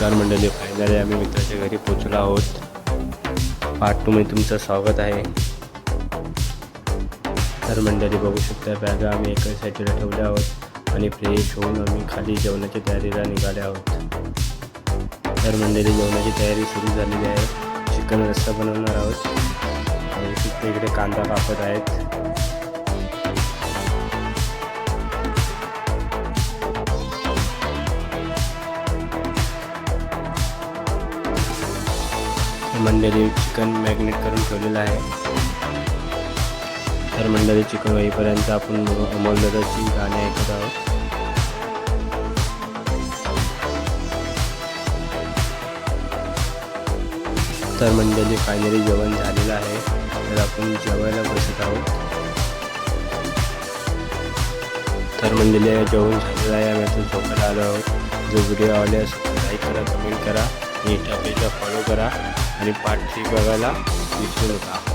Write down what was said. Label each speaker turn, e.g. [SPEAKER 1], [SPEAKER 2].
[SPEAKER 1] नमस्कार मंडळी, फायनली आम्ही मित्राच्या घरी पोचलो आहोत। पार्ट 2 मध्ये तुमचं स्वागत आहे। तर मंडळी बघू शकता, बॅगा आम्ही एका साईडला ठेवल्या आहोत आणि फ्रेश होऊन आम्ही खाली जेवणाची तयारीला निघाले आहोत। तर मंडळी जेवणाची तयारी सुरू झालेली आहे। चिकन रस्सा बनवणार आहोत आणि इकडे कांदा कापत आहेत। मंडळी चिकन मॅग्नेट करून ठेवलेलं आहे। तर मंडळी चिकन होईपर्यंत आपण अमोलदादाची गाणी ऐकत आहोत। तर मंडळी फायनली जेवण झालेलं आहे, तर आपण जेवायला बसत आहोत। तर मंडळी जेवण झालेलं आहे, आम्ही आता झोपायला आलो आहोत। जो व्हिडिओ आवडला असेल लाईक करा, कमेंट करा, इंस्टा पेजला फॉलो करा आणि पार्ट 3 बघायला विसरू नका।